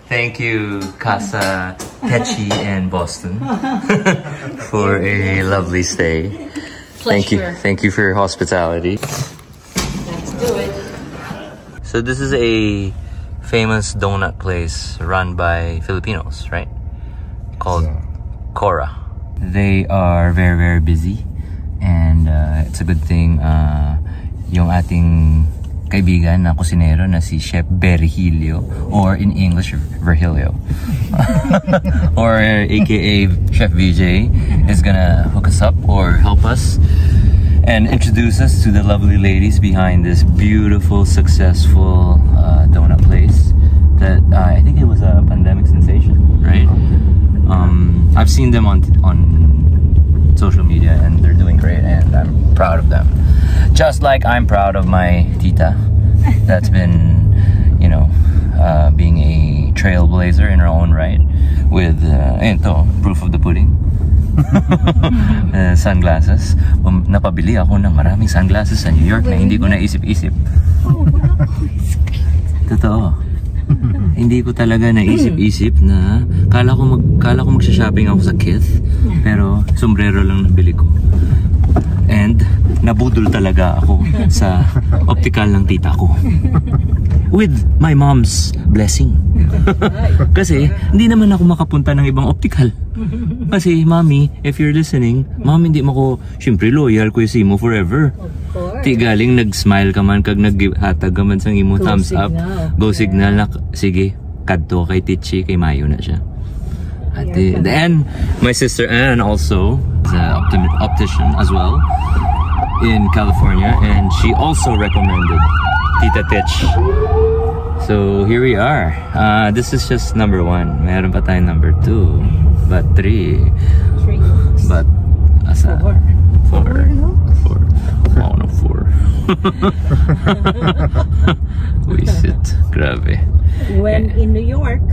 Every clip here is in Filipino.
Thank you, Casa Techi and Boston, for a lovely stay. Pleasure. Thank you for your hospitality. Let's do it. So this is a famous donut place run by Filipinos, right? Called Cora. They are very, very busy, and it's a good thing yung ating kaibigan na kusinero na si Chef Virgilio, or in English Virgilio, or aka Chef VJ, is gonna hook us up or help us and introduce us to the lovely ladies behind this beautiful, successful donut place that I think it was a pandemic sensation, right? I've seen them on social media and they're doing great, and I'm proud of them. Just like I'm proud of my tita that's been, you know, being a trailblazer in her own right with, ito, proof of the pudding. Sunglasses. Napabili ako ng maraming sunglasses sa New York na hindi ko naisip-isip. Totoo. Hindi ko talaga naisip-isip na kala ko magsha-shopping ako sa Kith, pero sombrero lang nabili ko. And nabudol talaga ako sa optical ng tita ko. With my mom's blessing. Kasi hindi naman ako makapunta ng ibang optical. Kasi mommy, if you're listening, mom, hindi mo ko, syempre loyal ko si mo forever. Ti galing nag-smile ka man kag naghatag ka man sang imo thumbs up. Go signal na sige, kadto kay Tichi, kay Mayo na siya. And my sister Anne also is an optician as well in California, and she also recommended Tita Titch. So here we are. This is just number 1. Meron pa tayong number 2, but 3, but asa 4. Oh no, 4. Wisit, grabe. When in New York,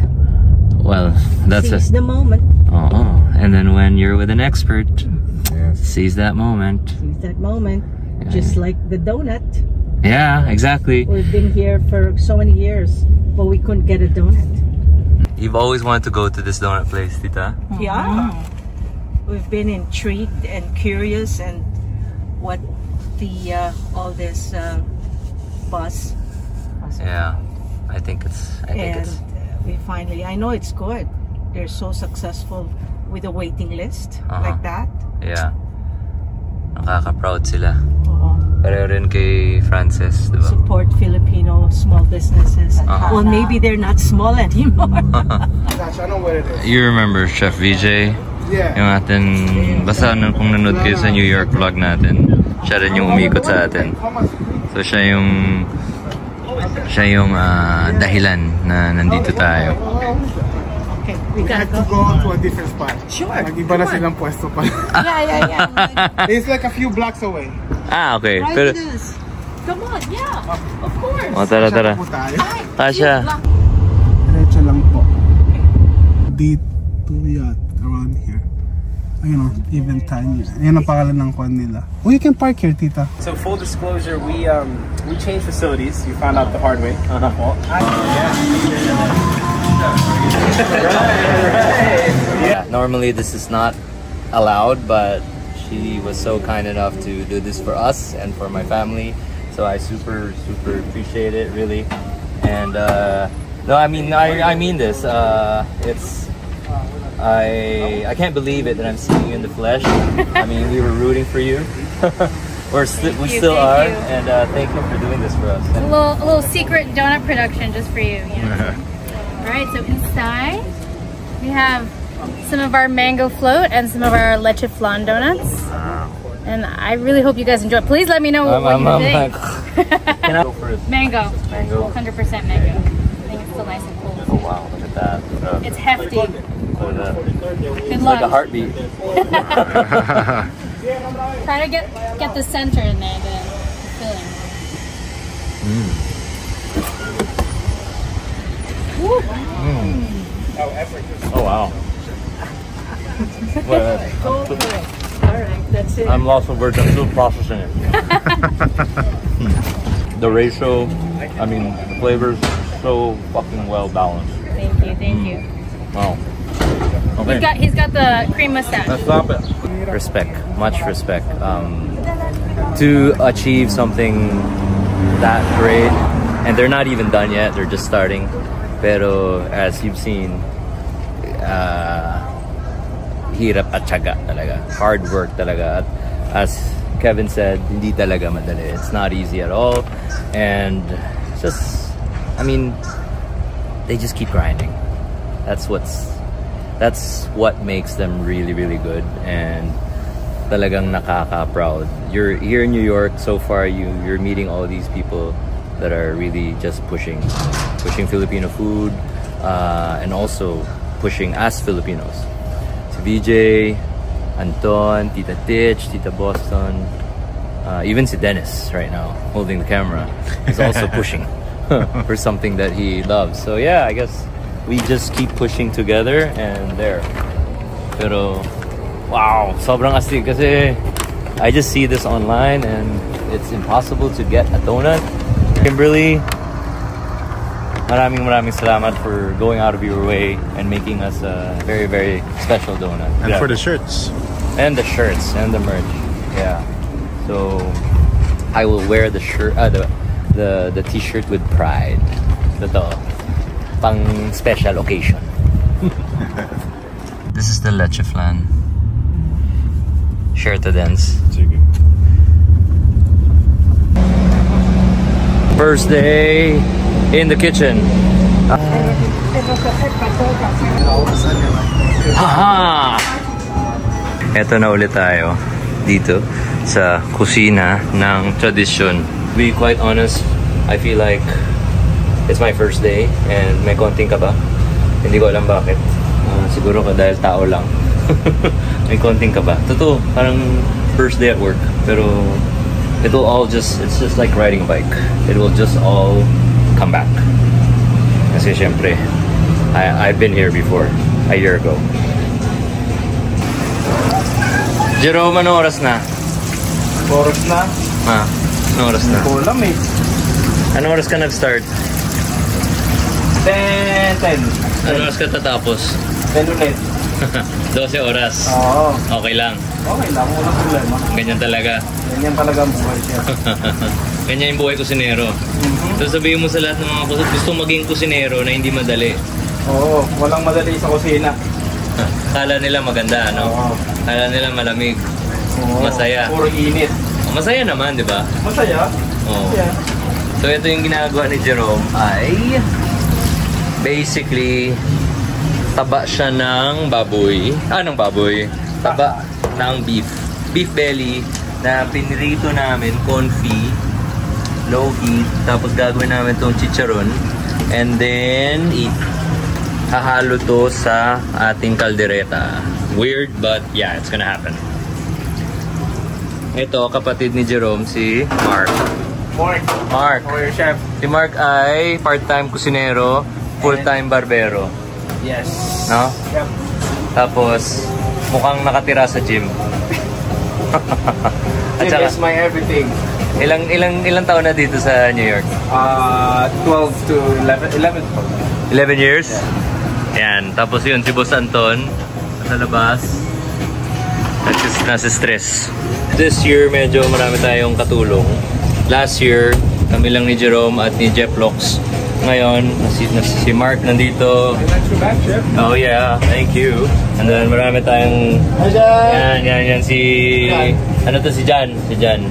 well, that's seize the moment. And then when you're with an expert, seize that moment. Seize that moment. Just like the donut. Yeah, exactly. We've been here for so many years, but we couldn't get a donut. You've always wanted to go to this donut place, Tita? Yeah. We've been intrigued and curious, and what the all this buzz. Yeah, I think it's. We finally, I know it's good. They're so successful with a waiting list like that. Yeah. Nakaka-proud sila. Pareho rin kay Frances, diba? Support Filipino small businesses. Well, maybe they're not small anymore. Gosh, I know what it is. You remember Chef VJ? Yeah. Yung atin, basta kung nanood kayo sa New York vlog natin, siya rin yung umikot sa atin. So siya yung dahilan na nandito tayo. Okay, we gotta to go to a different spot. Sure. Nag-iba na silang pwesto pa. Yeah. It's like a few blocks away. Okay. Right, Pero, come on, yeah, of course. tara. Po tayo. Tasha. Diretso lang po. Dito yan, around here. Ayun o, even tinier. Ayan ang pangalan ng kwan nila. Oh, you can park here, tita. So full disclosure, we changed facilities. You found out the hard way. Yeah, normally this is not allowed, but she was so kind enough to do this for us and for my family. So I super appreciate it, really. And no, I mean this. It's I can't believe it that I'm seeing you in the flesh. I mean, we were rooting for you. We still are, and thank you for doing this for us. A little secret donut production just for you. All right, so inside we have some of our mango float and some of our leche flan donuts. And I really hope you guys enjoy. Please let me know what you think. Can I go first? Mango. Mango. 100% mango. I think it's still nice and cool. Oh wow, look at that. It's hefty. Good Good like luck. a heartbeat. Try to get the center in there, the filling. Oh wow. Alright, that's it. I'm lost for words. I'm still processing it. The ratio, I mean, the flavors are so fucking well balanced. Thank you, thank you. Wow. Okay. He's got the cream mustache. Let's stop it. Respect, much respect. To achieve something that great, and they're not even done yet, they're just starting. Pero as you've seen, hirap at tiyaga talaga. Hard work talaga. As Kevin said, hindi talaga madali. It's not easy at all. And just, I mean, they just keep grinding. That's what makes them really, really good. And talagang nakaka-proud. You're here in New York so far. You're meeting all these people that are really just pushing Filipino food, and also pushing as Filipinos. Si VJ, Anton, Tita Titch, Tita Boston, even si Dennis right now holding the camera is also pushing for something that he loves. So yeah, I guess we just keep pushing together and there. Pero wow, sobrang astig kasi I just see this online and it's impossible to get a donut. Kimberly, maraming salamat for going out of your way and making us a very, very special donut. And for the shirts. And the shirts and the merch. Yeah. So I will wear the shirt, the t-shirt with pride. Ito, pang special occasion. This is the leche flan. Share to dance. First day in the kitchen. Haha! Eto na ulit tayo dito sa kusina ng tradisyon. To be quite honest, I feel like it's my first day and may konting kaba. Hindi ko alam bakit. Siguro dahil tao lang. May konting kaba. Totoo, parang first day at work. Pero it's just like riding a bike. It will just all come back. Kasi syempre, I've been here before, a year ago. Jerome, anong oras na? Oras na? Anong oras na? Kulam eh. Anong oras ka nag-start? 10. Anong oras ka tatapos? 10 ulit. 12 oras. Oo. Okay lang. Okay lang, walang problema. Ganyan talaga. Ganyan talaga ang buhay siya. Ganyan yung buhay kusinero. So sabihin mo sa lahat ng mga gusto maging kusinero na hindi madali. Oo, walang madali sa kusina. Kala nila maganda, ano? Oo. Kala nila malamig. Oo. Masaya. Puro init. Masaya naman, di ba? Masaya? Oo. Yeah. So ito yung ginagawa ni Jerome ay basically taba siya ng baboy. Anong baboy? Taba ng beef. Beef belly na pinirito namin, confit, low heat. Tapos gagawin namin itong chicharon. And then, hahalo to sa ating kaldereta. Weird, but yeah, it's gonna happen. Ito, kapatid ni Jerome, si Mark. Mark. Oh, your chef. Si Mark ay part-time kusinero, full-time barbero. Yes. No? Yep. Tapos, mukhang nakatira sa gym. At Gym saka, is my everything. ilang taon na dito sa New York? 12 to 11. 11 years? Yan. Tapos yun, si Boss Anton, sa labas. Nasa stress. This year, medyo marami tayong katulong. Last year, kami lang ni Jerome at ni Jeff Locks. Ngayon, si Mark nandito. Oh yeah, thank you. And then marami tayong... Yan, si... Ano to, si Jan. Si Jan.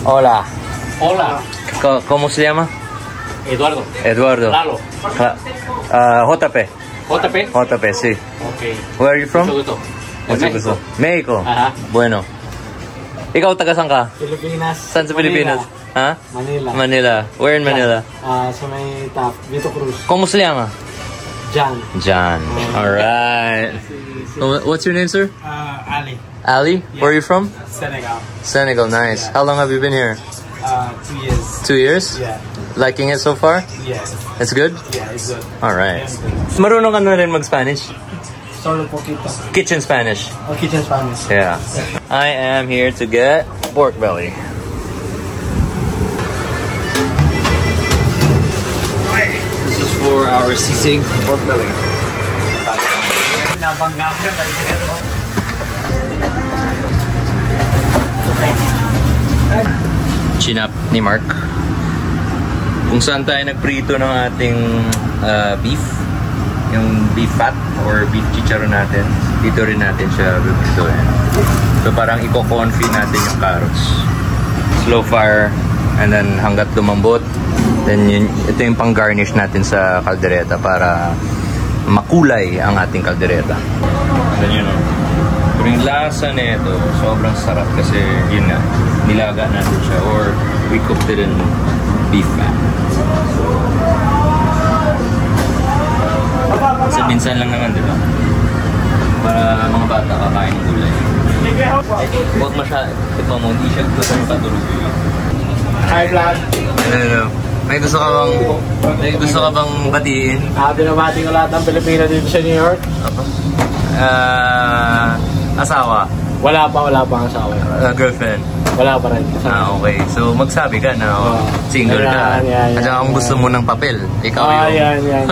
Hola. Hola. ¿Cómo se llama? Eduardo. Eduardo. Lalo. JP. JP. JP, sí. Okay. Where are you from? Mucho gusto. Mucho gusto. Mexico. Ajá. Bueno. Ikaw, taga saan ka? Pilipinas. Saan sa Pilipinas? Ha? Manila. Manila. Where in Manila? Sa may top. Vito Cruz. ¿Cómo se llama? Jan. John. Alright. What's your name, sir? Ali. Ali? Where are you from? Senegal. Senegal, nice. How long have you been here? 2 years. 2 years? Yeah. Liking it so far? Yes. It's good? Yeah, it's good. Alright. Marunong ka na rin mag-Spanish? Solo poquito. Kitchen Spanish. Oh, kitchen Spanish. Yeah. I am here to get pork belly. our sisig. Pork belly. Chinap ni Mark. Kung saan tayo nagprito ng ating beef, yung beef fat or beef chicharon natin, dito rin natin siya bipritoin. So parang i-confit natin yung carrots. Slow fire, and then hanggat lumambot. Then ito yung pang garnish natin sa kaldereta para makulay ang ating kaldereta. And then yun, pero yung lasa na ito, sobrang sarap kasi yun nga, nilaga natin siya or we cooked it in beef fat. Kasi minsan lang naman, di ba? Para mga bata kakain ng gulay. Huwag masyado, ikaw mo, hindi siya gusto ng patulog. Hi, vlog. Ano? May gusto ka bang batiin? Binabati ko lahat ng Pilipino dito sa New York. Asawa? Wala pa ang asawa. Girlfriend? Wala pa rin. Okay. So magsabi ka na single ka. At saka kung gusto mo ng papel, ikaw yung... Yan.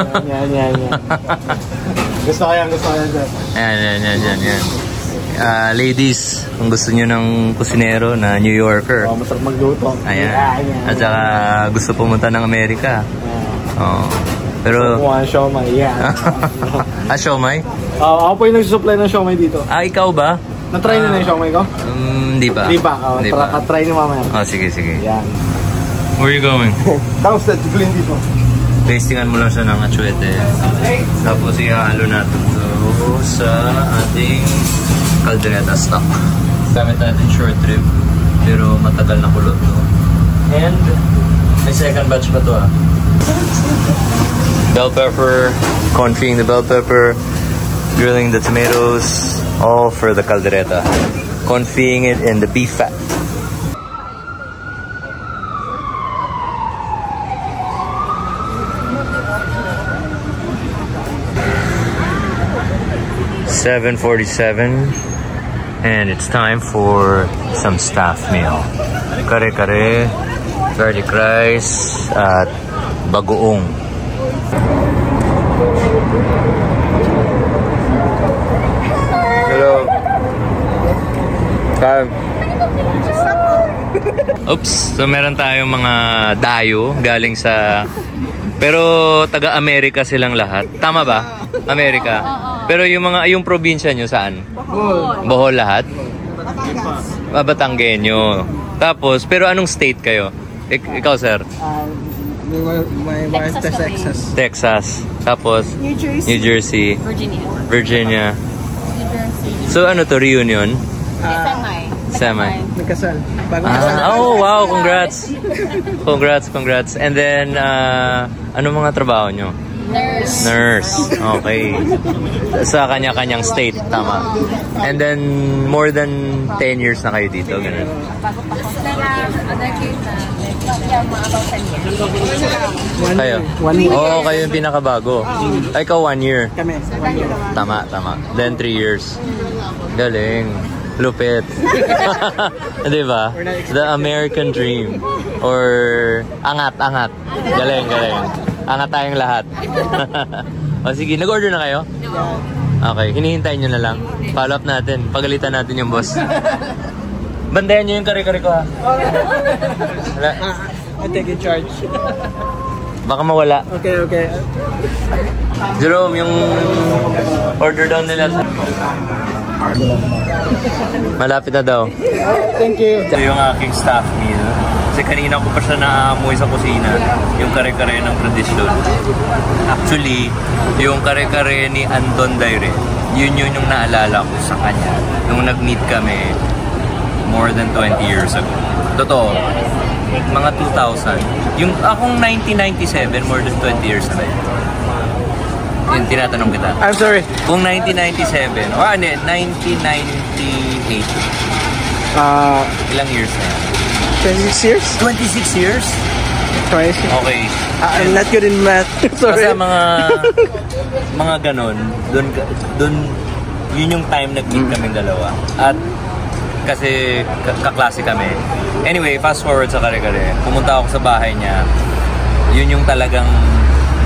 Gusto ko yan, sir. Yan. Ladies, kung gusto nyo ng kusinero na New Yorker. Masarap magluto. Ayan. At saka gusto pumunta ng Amerika. Pero... Kumuha ng siomay, yan. Siomay? Ako po yung nagsusupply ng siomay dito. Ikaw ba? Na-try na yung siomay ko? Hindi pa. Hindi pa. Try nyo mamaya. Sige. Yan. Where are you going? Downstairs, clean dito. Tastingan mo lang siya ng atsuete. Tapos ihalo natin ito sa ating kaldereta stock. Gamit natin short rib, pero matagal na kulot to. And may second batch pa to Bell pepper, confying the bell pepper, grilling the tomatoes, all for the caldereta. Confying it in the beef fat. $7.47 and it's time for some staff meal. Kare-kare, garlic rice at bagoong. Hello. Oops, so meron tayong mga dayo galing sa... Pero taga-Amerika silang lahat. Tama ba? Amerika. Pero yung probinsya nyo saan? Bohol lahat? Batanggenyo. Tapos, pero anong state kayo? Ikaw, sir? Texas. Texas. Tapos? New Jersey. Virginia. So, ano to? Reunion? Semi. Nagkasal. Oh, wow. Congrats. And then, ano mga trabaho nyo? Nurse. Okay. Sa kanya-kanyang state, tama. And then, more than 10 years na kayo dito, ganun. Kayo? 1 year. Oo, kayo yung pinakabago. Ay, ikaw 1 year. Kami, 1 year. Tama. Then 3 years. Galing. Lupit. Diba? The American dream. Or angat. Galing. Angat tayong lahat. O sige, nag-order na kayo? Okay, hinihintay nyo na lang. Follow up natin. Pagalitan natin yung boss. Bandayan nyo yung kare-kare ko, ha? I take in charge. Baka mawala. Okay. Jerome, yung order down nila. Malapit na daw. Thank you. Ito yung aking staff meal. Kasi kanina ko pa siya naamoy sa kusina. Yung kare-kare ng tradisyon. Actually, yung kare-kare ni Anton Daire, yun yung naalala ko sa kanya. Nung nag-meet kami more than 20 years ago. Totoo. Mga 2000. Yung akong 1997, more than 20 years na yun. Yung tinatanong kita. I'm sorry. Kung 1997, o 1998, ilang years na yan? 26 years? 26 years? Twice. Okay. I'm not good in math. Sorry. Basta mga ganon, dun yun yung time nag-meet kaming dalawa. At kasi kaklase kami. Anyway, fast forward sa kare-kare. Pumunta ako sa bahay niya. Yun yung talagang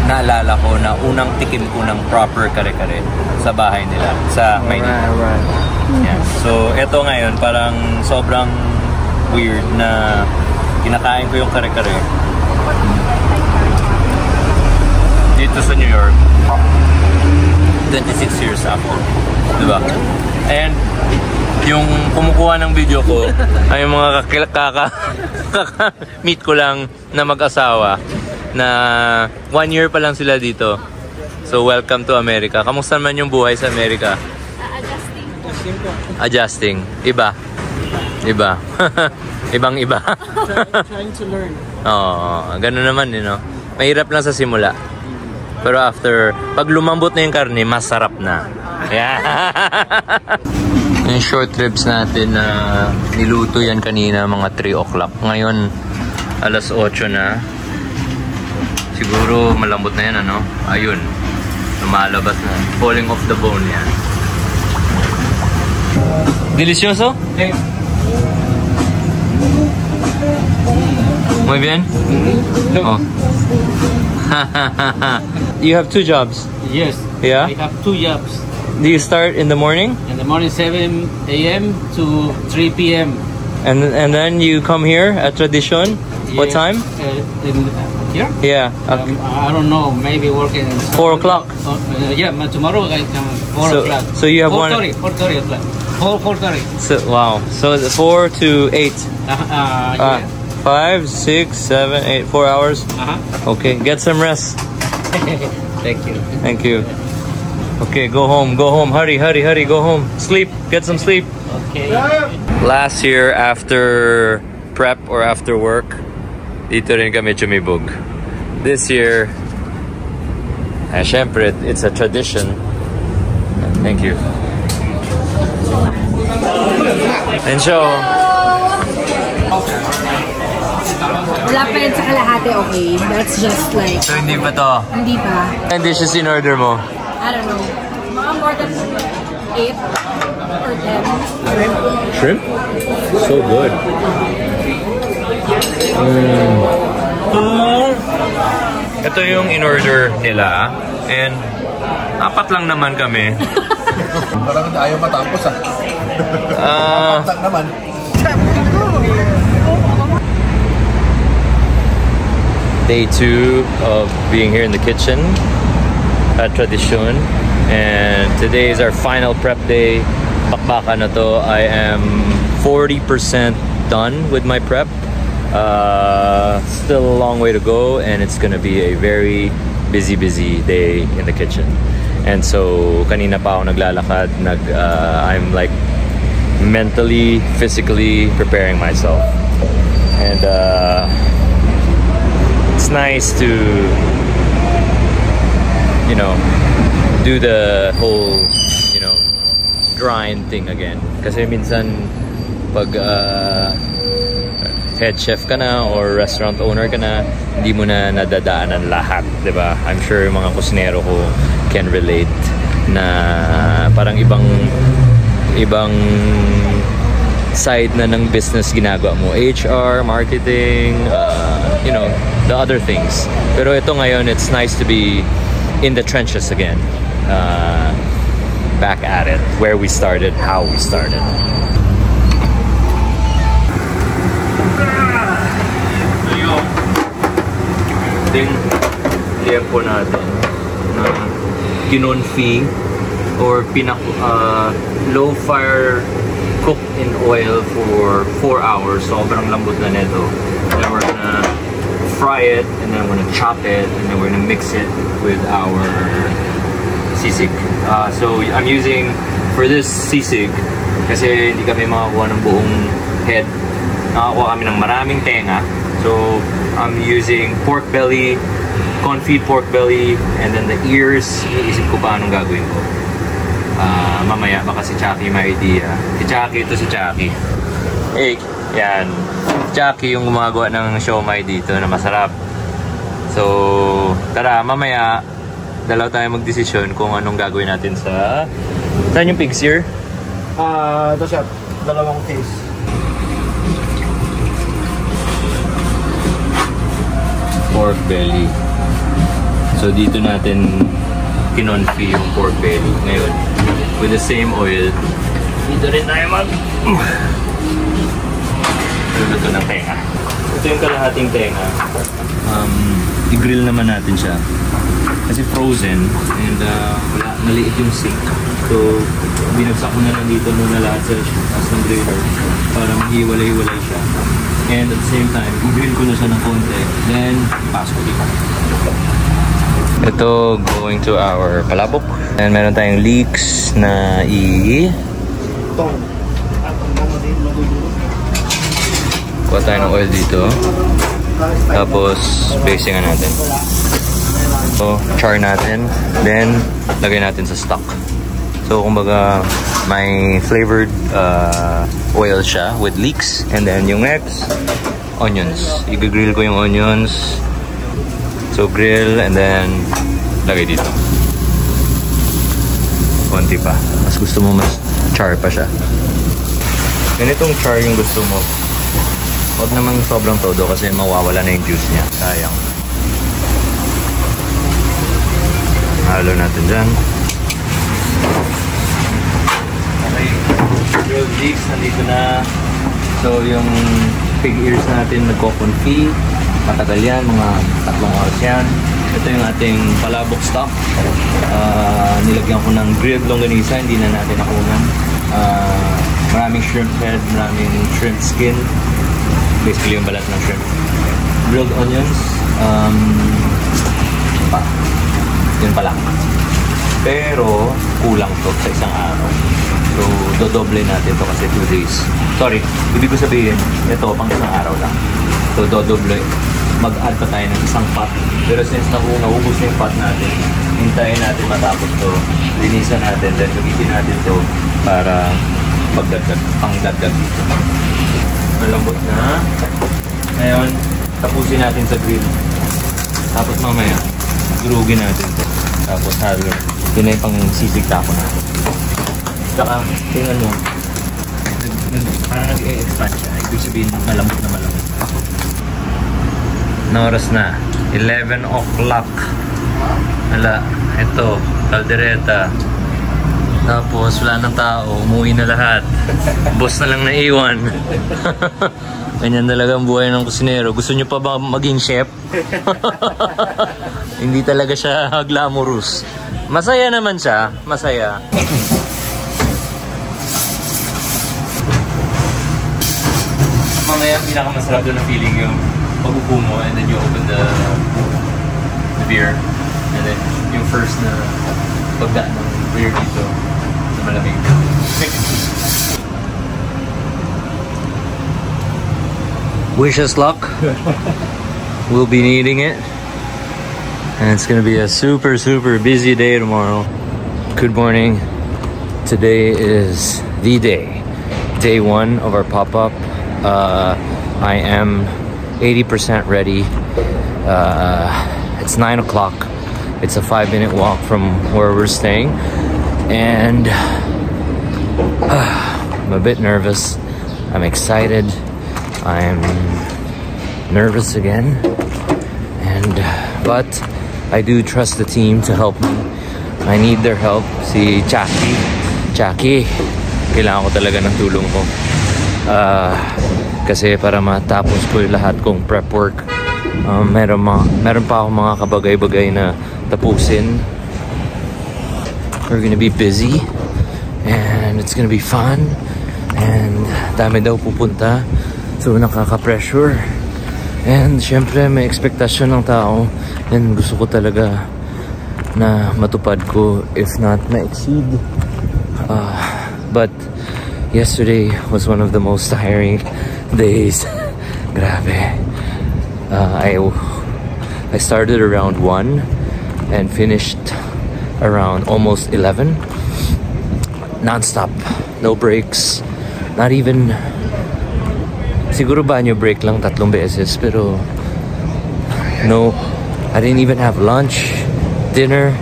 naalala ko na unang tikim ko ng proper kare-kare sa bahay nila, sa Maynila. Right. Yeah. So, eto ngayon, parang sobrang weird na kinakain ko yung kare-kare dito sa New York 26 years after, diba? And yung kumukuha ng video ko ay yung mga meet ko lang na mag-asawa na 1 year pa lang sila dito. So welcome to America. Kamusta naman yung buhay sa America? Adjusting. Iba. Ibang-iba. Trying to learn. Oo, ganun naman, you know. Mahirap lang sa simula. Pero after, pag lumambot na yung karne, masarap na. Yeah. Yung short trips natin na niluto yan kanina mga 3 o'clock. Ngayon, alas 8 na. Siguro malambot na yan, ano? Ayun. Lumalabas na. Falling off the bone yan. Delicioso? Okay. Muy bien? Oh. You have 2 jobs. Yes. Yeah? I have 2 jobs. Do you start in the morning? In the morning, 7 a.m. to 3 p.m. And then you come here at Tradition? What Yes. time? Here? Yeah. I don't know. Maybe working. 4 o'clock. Yeah, but tomorrow I come 4 o'clock. So you have 4:30 o'clock. 4:30. So, wow. So 4 to 8. Yeah. 5, 6, 7, 8, 4 hours. Okay, get some rest. Thank you. Thank you. Okay, go home. Hurry, go home. Sleep, get some sleep. Okay. Last year, after prep or after work, dito rin kami Chumibog. This year, syempre, it's a tradition. Thank you. And so, wala pa yan sa kalahati, okay? That's just like... so hindi pa to? Hindi pa. And dishes in order mo? I don't know. Mga more than 8 or 10. Shrimp? So good. Ito yung in-order nila. And 4 lang naman kami. Parang ayaw matapos naman. Day 2 of being here in the kitchen at Tradition, and today is our final prep day. Bakbakan na to. I am 40% done with my prep. Still a long way to go, and it's gonna be a very busy day in the kitchen. And so kanina pa ako naglalakad, I'm like mentally, physically preparing myself. And it's nice to, you know, do the whole, you know, grind thing again. Kasi minsan pag head chef ka na or restaurant owner ka na, hindi mo na nadadaanan lahat, diba? I'm sure yung mga kusinero ko can relate na parang ibang side na ng business ginagawa mo. HR, marketing, you know, the other things. Pero ito ngayon, it's nice to be in the trenches again. Back at it, where we started, how we started. So yung liempo natin na kinonfi or low fire cooked in oil for 4 hours. Sobrang lambot na nito. Then we're gonna fry it, and then we're gonna chop it, and then we're gonna mix it with our sisig. So I'm using, for this sisig, kasi hindi kami makakuha ng buong head. Nakakuha kami ng maraming tenga. So I'm using pork belly, confit pork belly, and then the ears. Iisip ko pa anong gagawin ko. Mamaya baka si Chucky may idea. Si Chucky, ito si Chucky. Hey, yan. Chucky yung gumagawa ng siomai dito na masarap. So, tara, mamaya dalaw tayo magdesisyon kung anong gagawin natin sa... Saan yung pig's ear? Ito siya, 2 case. Pork belly. So dito natin kinonfi yung pork belly. Ngayon, with the same oil, dito rin tayo luluto ng tenga. Ito yung kalahating tenga. I-grill naman natin siya. Kasi frozen and wala, maliit yung sink. So, binagsak ko na lang dito muna lahat sa as ng griller para mahiwalay-hiwalay siya. And at the same time, i-grill ko na siya ng konti. Then, pass ko dito. Ito, going to our palabok. And meron tayong leeks na kuha tayo ng oil dito. Tapos, basingan natin. So, char natin. Then, lagay natin sa stock. So, kumbaga, may flavored oil siya with leeks. And then, yung next, onions. I-grill ko yung onions. So, grill and then, lagay dito. Konti pa. Mas gusto mo mas char pa siya. Ganitong char yung gusto mo. Huwag naman sobrang todo kasi mawawala na yung juice niya. Sayang. Halo natin dyan. Okay. Grilled leeks, nandito na. So, yung pig ears natin nagko-confit. Matagal yan, mga 3 oras yan. Ito yung ating palabok stock. Nilagyan ko ng grilled longganisa, hindi na natin nakunan. Maraming shrimp head, maraming shrimp skin. Basically yung balat ng shrimp. Grilled onions. Yun pa lang. Pero kulang to sa isang araw. So dodoble natin to kasi 2 days. Sorry, ibig ko sabihin ito pang isang araw lang. So dodoble. Mag-add pa tayo ng isang pot. Pero since naubos na yung pot natin, hintayin natin matapos to. Linisan natin, then gamitin natin to para pang-dagdag dito. Malambot na. Ngayon, tapusin natin sa grill. Tapos mamaya, durugin natin ito. Tapos halo. Yun na yung pang sisigta ko natin. Saka, tingnan mo. Parang nag-e-expand siya. Ibig sabihin, malambot na malambot. Na oras na. 11 o'clock. Hala, ito. Caldereta. Tapos wala ng tao, umuwi na lahat. Boss na lang naiwan. Ganyan talaga ang buhay ng kusinero. Gusto nyo pa ba maging chef? Hindi talaga siya glamorous. Masaya naman siya. Masaya. Mamaya pinakamasarap doon na feeling yung pag-upo mo and then you open the beer. And then yung first na pagdaan ng beer dito. Wish us luck. We'll be needing it. And it's gonna be a super busy day tomorrow. Good morning. Today is the day. Day 1 of our pop-up. I am 80% ready. It's 9 o'clock. It's a 5-minute walk from where we're staying. And I'm a bit nervous. I'm excited. I'm nervous again. But I do trust the team to help me. I need their help. Si Jackie, kailangan ko talaga ng tulong ko. Kasi para matapos ko yung lahat kong prep work. Meron pa akong mga kabagay-bagay na tapusin. We're gonna be busy and it's gonna be fun and dami daw pupunta, so nakaka-pressure and syempre may expectation ng tao and gusto ko talaga na matupad ko, if not ma-exceed. But yesterday was one of the most tiring days. Grabe. I started around 1 and finished around almost 11. Non-stop. No breaks. Not even... Siguro banyo break lang 3 beses. Pero... No. I didn't even have lunch. Dinner.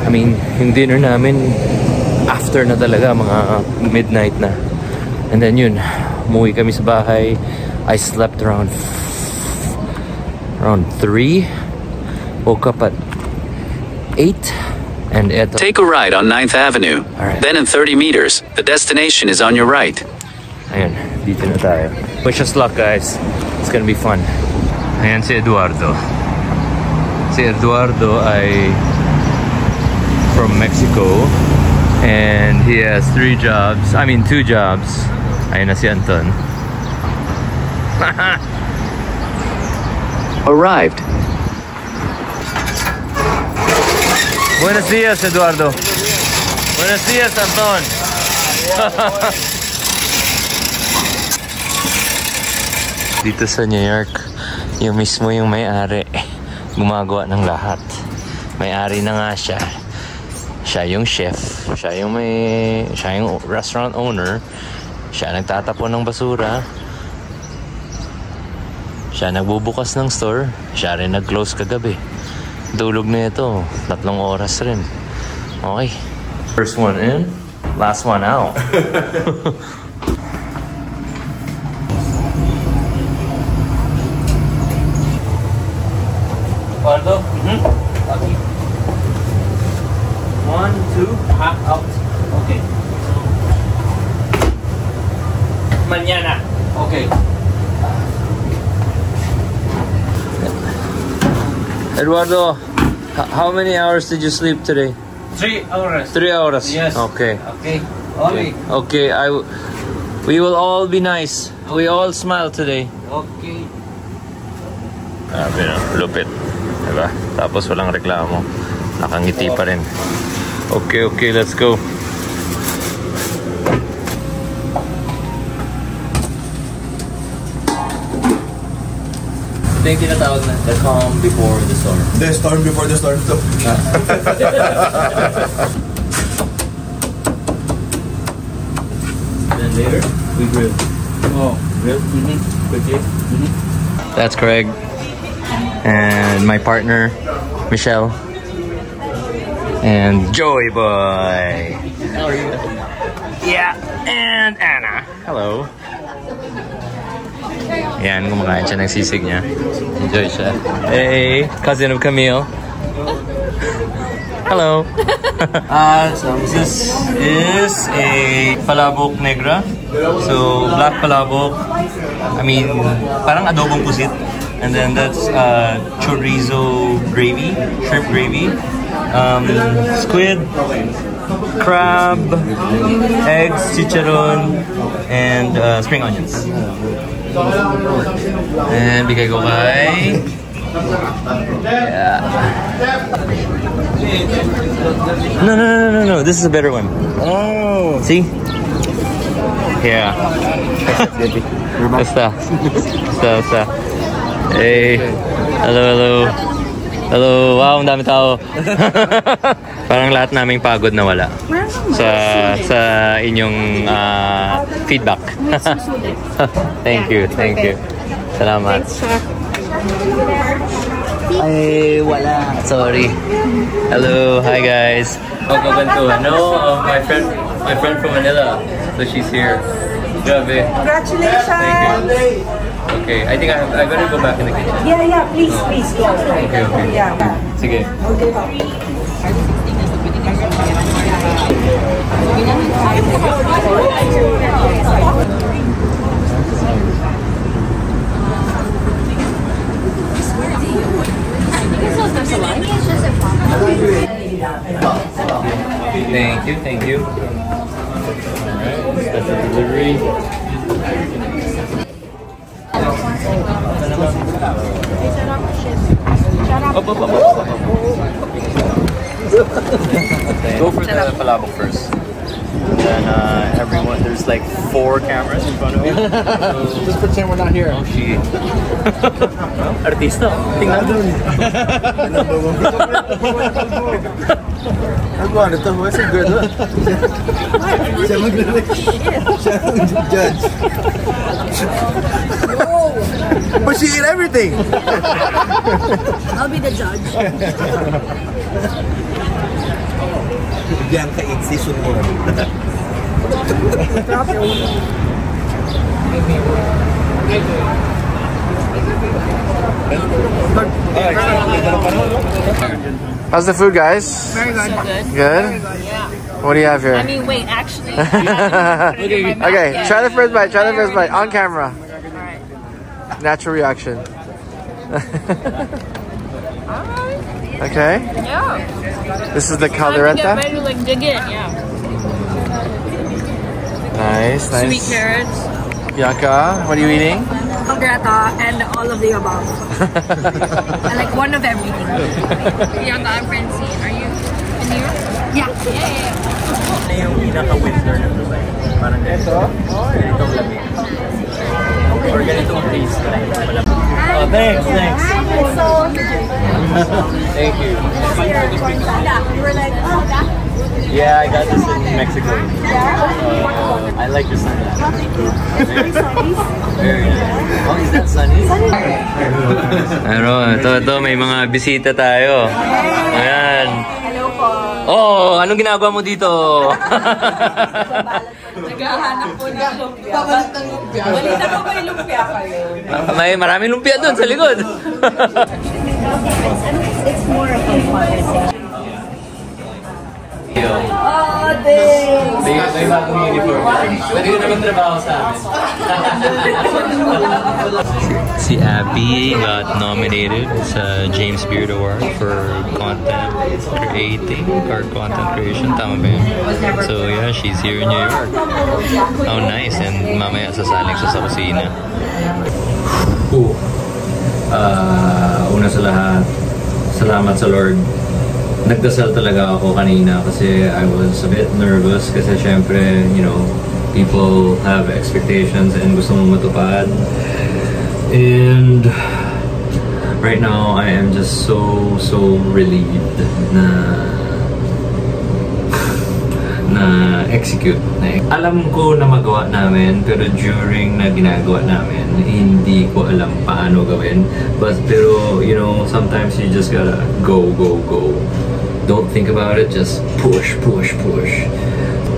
I mean, yung dinner namin after na talaga. Mga midnight na. And then yun. Umuwi kami sa bahay. I slept around 3. Woke up at 8. And eto. Take a right on 9th Avenue. Alright. Then in 30 meters, the destination is on your right. Ayun, dito na tayo. Wish us luck, guys. It's gonna be fun. Ayan si Eduardo. Si Eduardo ay from Mexico. And he has 2 jobs. Ayun na si Anton. Arrived. Buenos días, Eduardo. Buenos días, Anton. Dito sa New York, yung mismo yung may-ari gumagawa ng lahat. May-ari na nga siya. Siya yung chef. Siya yung restaurant owner. Siya nagtatapon ng basura. Siya nagbubukas ng store. Siya rin nag-close kagabi. Dulog na ito. 3 oras rin. Okay. First one in, last one out. Pardo? Okay. 1, 2, out. Okay. Mañana. Okay. Eduardo, how many hours did you sleep today? 3 hours. 3 hours? Yes. Okay. Okay. Only. Okay, we will all be nice. We all smile today. Okay. Grabe na, lupit. Diba? Tapos walang reklamo. Nakangiti pa rin. Okay, let's go. Ito yung tinatawag na the calm before the storm. The storm before the storm too. Then later, we grill. Oh, grill? Quickly. That's Craig. And my partner, Michelle. And Joey Boy. How are you? Yeah, and Anna. Hello. Yan, kumakain siya ng sisig niya. Enjoy siya. Hey, cousin of Camille. Hello. So this is a palabok negra. So black palabok. I mean, parang adobong pusit. And then that's chorizo gravy, shrimp gravy, squid, crab, eggs, chicharron, and spring onions. And bigay ko kay... Yeah. No. This is a better one. Oh. See? Yeah. Basta. Hey. Hello. Wow, ang dami tao. Parang lahat naming pagod na wala. Sa inyong feedback. Thank you. Salamat. Ay, wala. Sorry. Hello, hi guys. Magkakantuhan. No, my friend from Manila. So she's here. Grabe. Congratulations! Thank you. Okay, I think I better go back in the kitchen. Yeah, please go. Okay. Yeah. Sige. Thank you. Alright, special delivery. Go for the palabok first. And then everyone, there's like 4 cameras in front of you. So, Just pretend we're not here. oh, she. Artista. Tingnan mo. Ano ito? What's a good one? Siya mag-judge. But she ate everything. I'll be the judge. Diyan ka eat season mo. How's the food, guys? Very good. So good. Good? Very good, yeah. What do you have here? I mean, wait, actually. Okay, try the first bite. Try the first bite on camera. Alright. Natural reaction. Okay. Yeah. This is the Get caldereta. ready to like dig in, yeah. Nice, nice. Sweet carrots. Bianca, what are you eating? Caldereta and all of the above. I like one of everything. Bianca, I'm Francine. Are you in New York? Yeah. Ano yung pinaka-winter na Dubai? Parang ganito? Ganitong lamig. Or ganitong breeze. Oh, thanks. Thank you. You were like, oh, that. Yeah, I got this in Mexico. I like the sunglasses. Very nice. Oh, is that sunny? Pero ito, may mga bisita tayo. Ayan. Hello po. Oh, anong ginagawa mo dito? Naghahanap po ng lumpia. Pabalat ng lumpia. Balita ko may lumpia kayo. May maraming lumpia doon sa likod. It's more of a conversation. Oh, thanks! May bagong uniform. Pwede ka na magtrabaho sa amin. Si Abby got nominated sa James Beard Award for content creating or content creation. Tama ba yun? So yeah, she's here in New York. Oh, nice. And mamaya sasaling siya sa kusina. Una sa lahat, salamat sa Lord. Nagdasal talaga ako kanina kasi I was a bit nervous kasi syempre, you know, people have expectations and gusto mong matupad. And right now, I am just so relieved na execute. Alam ko na magawa namin, pero during na ginagawa namin, hindi ko alam paano gawin. Pero, you know, sometimes you just gotta go. Don't think about it, just push.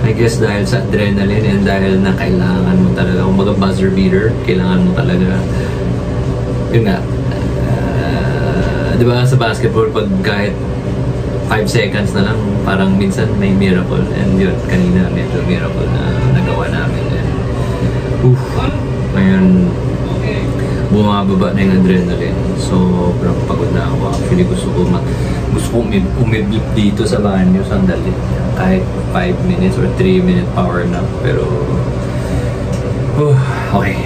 I guess dahil sa adrenaline and dahil na kailangan mo talaga, kung mga buzzer beater, kailangan mo talaga, yun nga, di ba sa basketball, pag kahit 5 seconds na lang, parang minsan may miracle. And yun, kanina medyo miracle na nagawa namin. And, ngayon, bumababa na yung adrenaline. Sobrang pagod na ako. Actually, gusto ko umidlip dito sa banyo sandali. Kahit 5 minutes or 3-minute power nap. Pero, okay.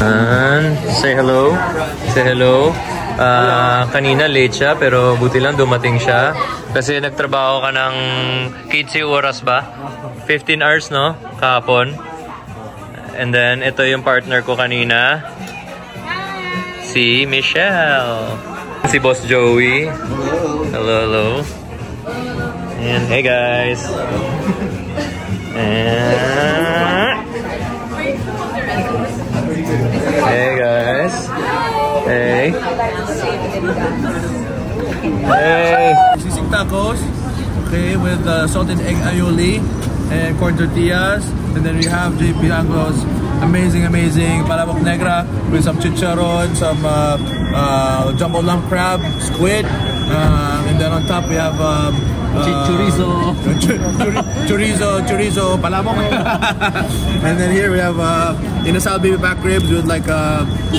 And, say hello. Kanina late siya, pero buti lang dumating siya. Kasi nagtrabaho ka ng kitsi oras ba? 15 hours, no? Kahapon. And then, ito yung partner ko kanina. Si Michelle. Si Boss Joey. Hello. And hey guys. And hey guys. Hey. Sisig tacos, okay, with salted egg aioli and corn tortillas, and then we have JP Anglo's amazing palabok negra with some chicharron, some jumbo lump crab, squid, and then on top we have chorizo, palabok. And then here we have inasal baby back ribs with like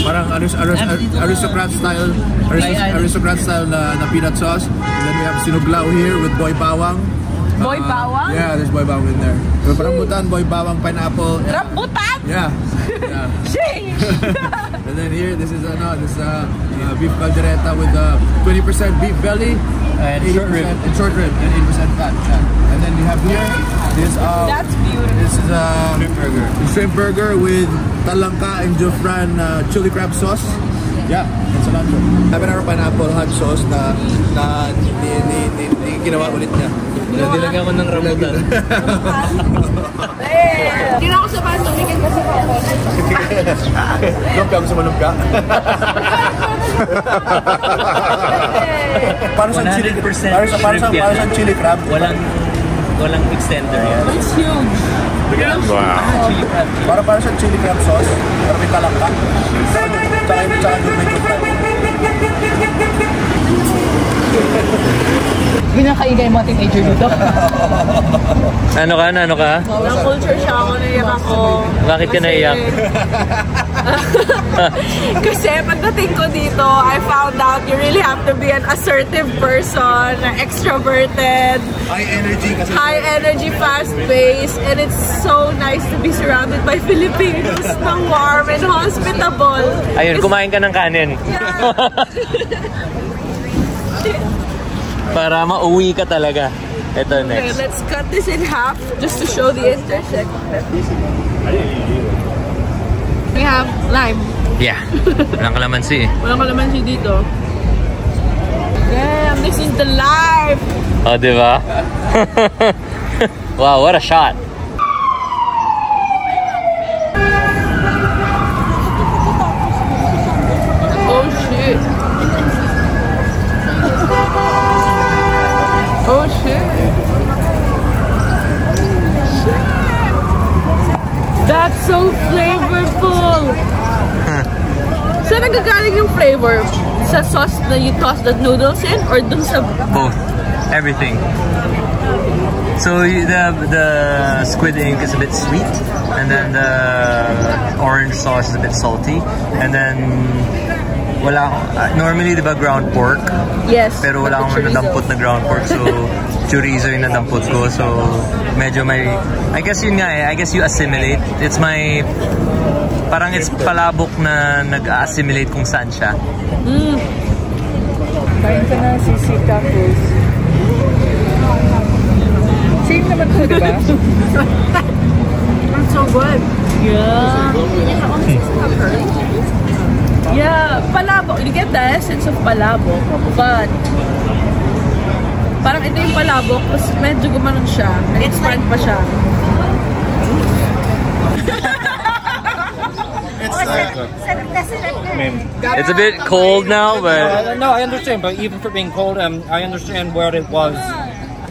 parang aristocrat style na peanut sauce. And then we have sinuglao here with boy bawang. Boy bawang? Yeah, there's boy bawang in there. With rambutan, boy bawang, pineapple. Rambutan? Yeah. Sheesh! And then here, this is beef caldereta with 20% beef belly and short rib and 8% fat. Yeah. And then you have here that's beautiful. This is shrimp burger with talangka and Jofran chili crab sauce. Yeah, and cilantro. Happy hour pineapple hot sauce na ginawa ulit niya. Nilagyan ko ng rambutan. Hindi na ako sa baso, bigyan ko sa baso. Lumpia, gusto mo lumpia? Para sa chili, para sa chili crab. Walang extender yan. It's huge. Wow. Para sa chili crab sauce, pero may talangka. Tsaka medyo fry. pinakaigay mo teenager dito. Ano ka? Walang culture siya ako, naiyak ako. Bakit ka naiyak? Kasi pagdating ko dito, I found out you really have to be an assertive person, extroverted, high energy, fast-paced, and it's so nice to be surrounded by Filipinos na warm and hospitable. Ayun, kumain ka ng kanin. Para mauwi ka talaga. Ito next. Okay, let's cut this in half just to show the intersection. We have lime. Yeah. Walang kalamansi eh. Walang kalamansi dito. Damn, this is the life! Oh, diba? Wow, what a shot. Oh shit. Oh shit. That's so flavorful. Saan nagagaling yung flavor? Sa sauce na you toss the noodles in or dun sa... Both. Everything. So the squid ink is a bit sweet, and then the orange sauce is a bit salty, and then normally diba ground pork? Yes. Pero wala akong nadampot na ground pork, so chorizo yung nadampot ko, so medyo may, I guess yun nga eh, I guess you assimilate. It's my, parang it's palabok na nag-assimilate kung saan siya. Kain ka na sisi tacos. Same naman ko, diba? That's so good. Yeah. Yeah, palabok. You get the essence of palabok, but parang ito yung palabok, tapos medyo gumanon siya. Nag-expand pa siya. It's a bit cold now, but... No, I understand, but even for being cold, I understand where it was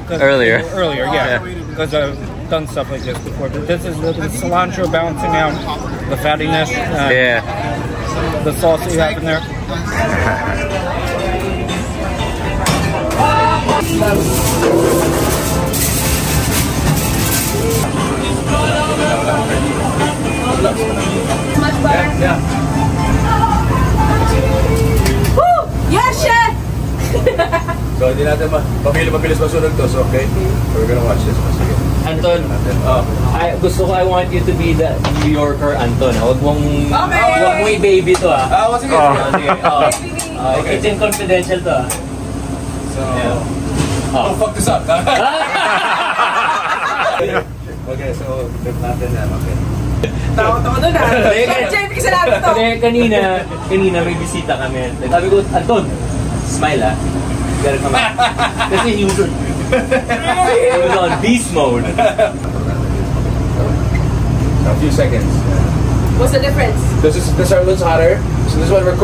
Earlier, yeah. Because I've done stuff like this before. But this is the cilantro balancing out the fattiness. Yeah. The sauce that you have in there. Much butter? Yeah. Woo! Yes, chef! So hindi natin mabilis masunod to, so okay? We're gonna watch this. Sige. Anton, I want you to be the New Yorker Anton. Huwag mong baby to ah. Sige. Okay. It's in confidential to ah. So, don't fuck this up. Okay, so trip natin yan, okay. Tawa-tawa doon ah. Jeff, kasi namin to. Kanina may bisita kami. Sabi ko, Anton, smile ah. Gotta come out. Kasi he was on beast mode. A few seconds. What's the difference? This our one's hotter. So this one we're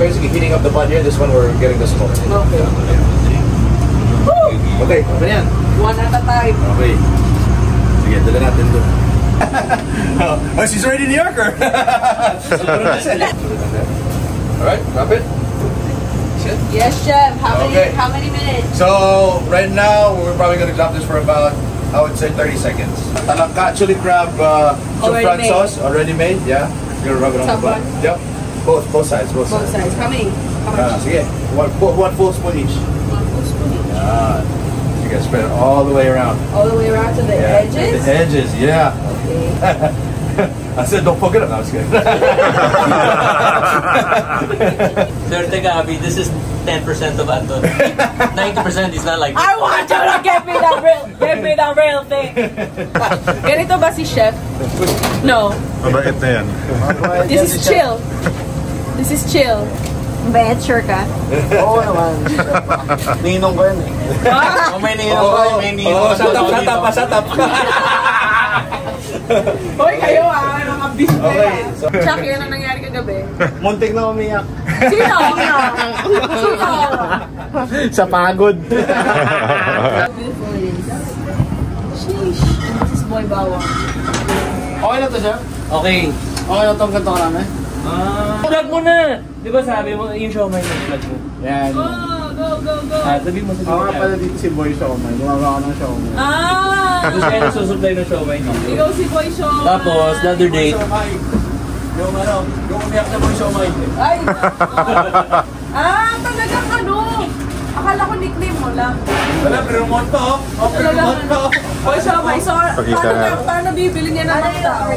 basically heating up the bun here. This one we're getting the smoke. Okay. Okay, ano yan? One at a time. Okay. Sige, dala natin doon. Oh, she's already New Yorker. Alright, drop it. Yes, chef. How many minutes? So right now we're probably gonna drop this for about, I would say 30 seconds. Talangka chili crab front sauce already made. Yeah, you're gonna rub it on the bun. Yep, both sides. Both sides. How many? How much? Sige, one full spoon each. One full spoon each. You gotta spread it all the way around. All the way around to the edges. The edges, yeah. Okay. I said don't poke it up. I was kidding. Dirty Gabi, this is 10% of Anton. 90% is not like this. I want you to give me the real thing. Ganito ba si chef? No. Mabait na yan. This is chill. This is chill. Bait, sure ka? Oo naman. Ninong ko yan eh. May ninong. Shut up. Hoy, kayo mga bis na Okay. yan. Chuck, yun ang nangyari kagabi. Muntik na umiyak. Sino? Sa pagod. Beautiful it is. Sheesh. This is Boy Bawang. Okay na to, sir? Okay. Okay na tong ganito ka namin? Vlog mo na! Di ba sabi mo, yung show may vlog mo? Yan. Oh, Sabi mo sa Ako nga pala dito si Boy Siomay. Gumawa ka ng siomay. Tapos kaya nasusupply ng siomay dito. Ikaw si Boy Siomay. Tapos, the other day, Yung umiyak na Boy Siomay. Ay! Talagang ano? Akala ko nickname mo lang. Wala, promote to. Promote to. Boy Siomay. So, paano bibili niya ng mga tao?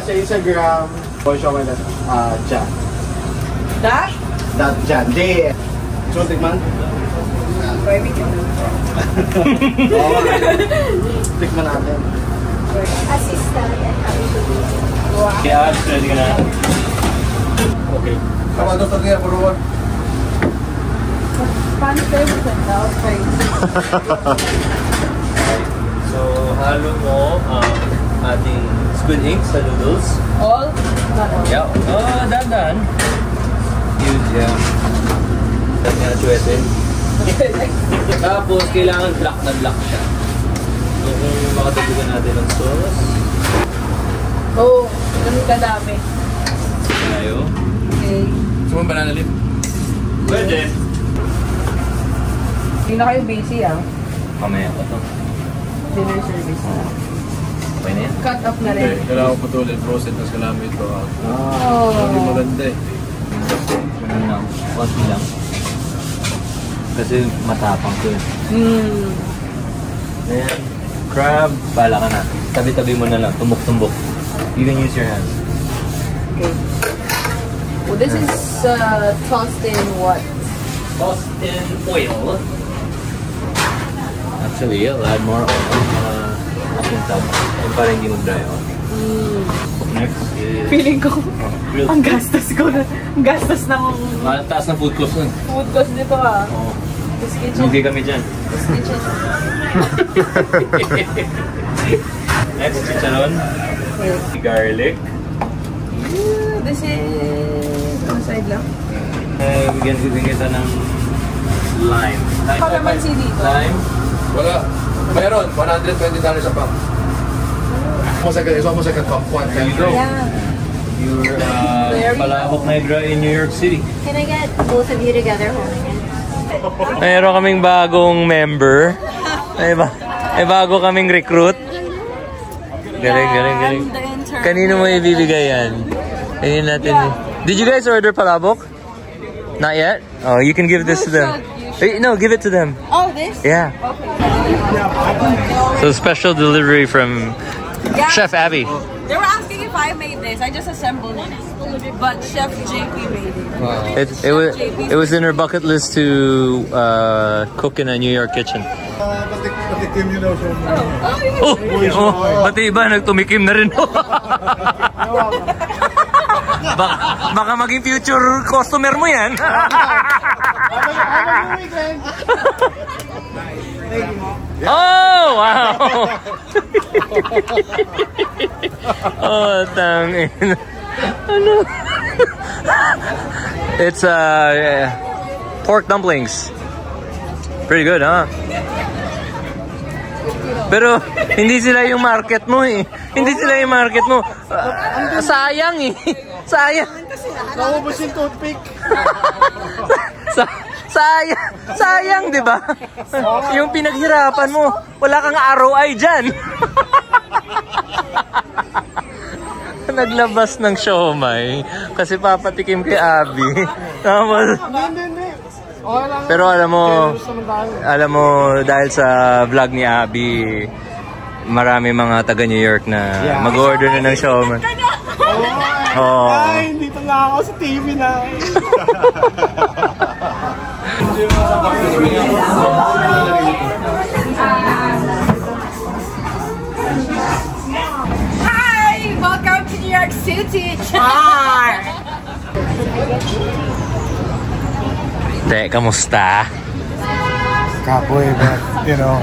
Sa Instagram, Boy Siomay na Jan. Dash? Jan. J. So, tikman? Tikman natin. Assistant and Kaya, ready ka na. Okay. Kapag ito kaya, puro. Paano tayo daw? so, halo mo ating squid ink sa noodles. All? Yeah. Dandan. Huge, yeah. Tapos nga chwete. Tapos, kailangan black na black siya. So, kung makatabugan natin ng sauce. Oo, ganun kadami. Tayo. Okay. Gusto mo banana leaf? Pwede. Hindi na kayo busy Mamaya ko to. Dinner service na. Okay na yan? Cut up na rin. Kailangan ko patuloy process ng salami ito. Hindi maganda eh. Ano lang, konti lang. Kasi matapang ko eh. Then, crab, bala ka na. Tabi-tabi mo na lang, tumbok-tumbok. You can use your hands. Okay. Well, this is tossed in what? Tossed in oil. Actually, I'll add more oil. Apuntab. Yung parang hindi mag-dry out. Next is... Feeling ko, ang gastos ko na. Ang gastos ng... Taas ng food cost nun. Food cost dito Oo. This kitchen. Hindi kami dyan. This kitchen. Next, chicharon. Okay. Garlic. This is... Ano side lang? Bigyan kita ng lime. Kalamansi dito. Lime. Wala. Meron. $120 a pack. It's almost like a top one. There you go. Yeah. You're Palabok Negra in New York City. Can I get both of you together holding it? Mayroon kaming bagong member. May bago kaming recruit. Galing. Kanino mo ibibigay yan? Ayun natin. Did you guys order palabok? Not yet? Oh, you can give this to them. No, give it to them. Oh, this? Yeah. Okay. So special delivery from Chef Abby. They were asking if I made this. I just assembled it. But Chef JP made it. Wow. It was in her bucket list to cook in a New York kitchen. Patikim yun daw siya. Pati iba nagtumikim na rin. Baka maging future customer mo yan. Oh, wow. Oh, tangin. Ano? It's pork dumplings. Pretty good, huh? Pero hindi sila yung market mo eh. Hindi sila yung market mo. Sayang eh. Sayang. Naubos yung toothpick. Sayang, di ba? Yung pinaghirapan mo, wala kang ROI dyan. Naglabas ng siomay kasi papatikim kay Abby. Pero alam mo dahil sa vlog ni Abby, marami mga taga New York na mag-order na ng siomay. Oh. Ay, hindi pa nga ako sa TV na. Hi! Welcome to New York City! Char! Te, kamusta? Kapoy, but you know,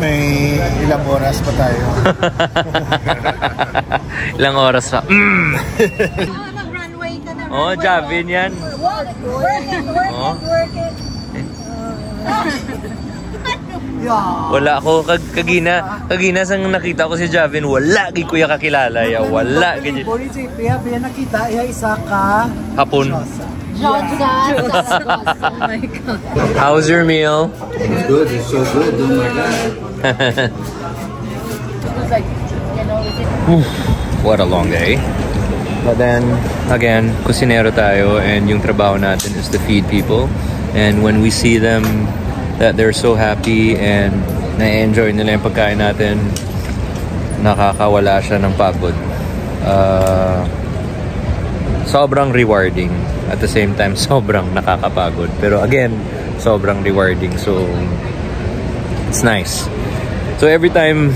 may ilang oras pa tayo. Ilang oras pa. Oh, Javin yan. Work it. Wala ako kagina sang nakita ko si Javin, wala gi kuya kakilala ya, wala gi. Pia nakita iya isa ka hapon. Oh my god. How's your meal? It's good. It's so good. Oh my god. What a long day. But then, again, kusinero tayo and yung trabaho natin is to feed people. And when we see them that they're so happy and na-enjoy nila yung pagkain natin, nakakawala siya ng pagod. Sobrang rewarding. At the same time, sobrang nakakapagod. Pero again, sobrang rewarding. So, it's nice. So every time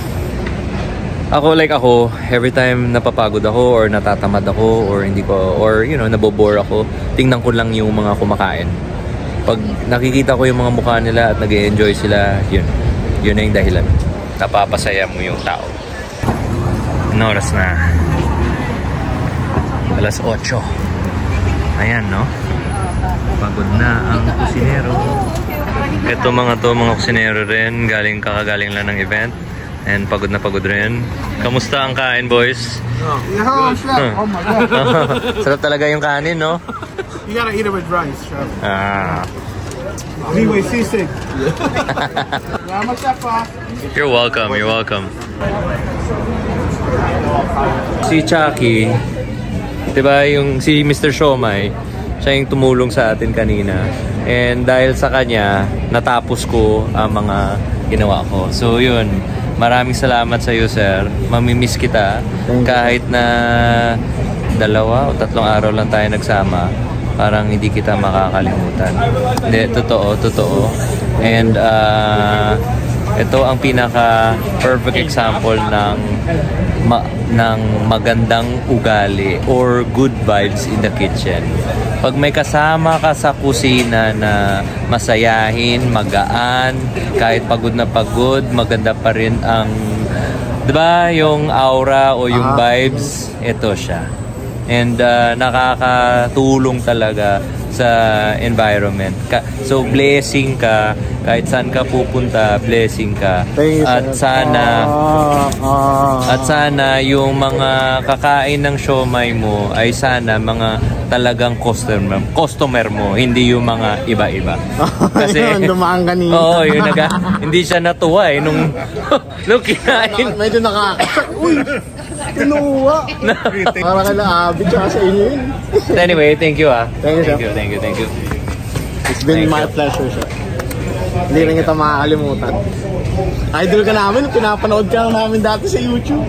every time napapagod ako or natatamad ako or hindi ko, or you know, nabobore ako, tingnan ko lang yung mga kumakain. Pag nakikita ko yung mga mukha nila at nag-e-enjoy sila, yun na yung dahilan. Napapasaya mo yung tao. Ano oras na? Alas 8. Ayan, no? Pagod na ang kusinero. Ito mga kusinero rin, kakagaling lang ng event. And pagod na pagod rin. Kamusta ang kain, boys? Yeah, chef. Oh my god. Sarap talaga yung kanin, no? You gotta eat it with rice, chef. Anyway, sisig. You're welcome, you're welcome. Si Chucky, diba yung si Mr. Siomai, siya yung tumulong sa atin kanina. And dahil sa kanya, natapos ko ang mga ginawa ko. So yun, maraming salamat sa iyo, sir. Mamimiss kita. Kahit na 2 o 3 araw lang tayo nagsama, parang hindi kita makakalimutan. Hindi, totoo. And ito ang pinaka-perfect example ng magandang ugali or good vibes in the kitchen. Pag may kasama ka sa kusina na masayahin, magaan, kahit pagod na pagod, maganda pa rin ang, diba, yung aura o yung vibes, ito siya. And nakakatulong talaga sa environment. So blessing ka, kahit saan ka pupunta, blessing ka. At sana yung mga kakain ng siomai mo ay sana mga talagang customer mo, hindi yung mga iba-iba. Kasi dumaan kanina. Oo, hindi siya natuwa nung kinain. Medyo uy! Kinuha! Parang naabi tsaka sa inyo yun. Anyway, thank you Thank you. Thank you. It's been my pleasure, sir. Hindi rin kita makakalimutan. Idol ka namin, pinapanood ka namin dati sa YouTube.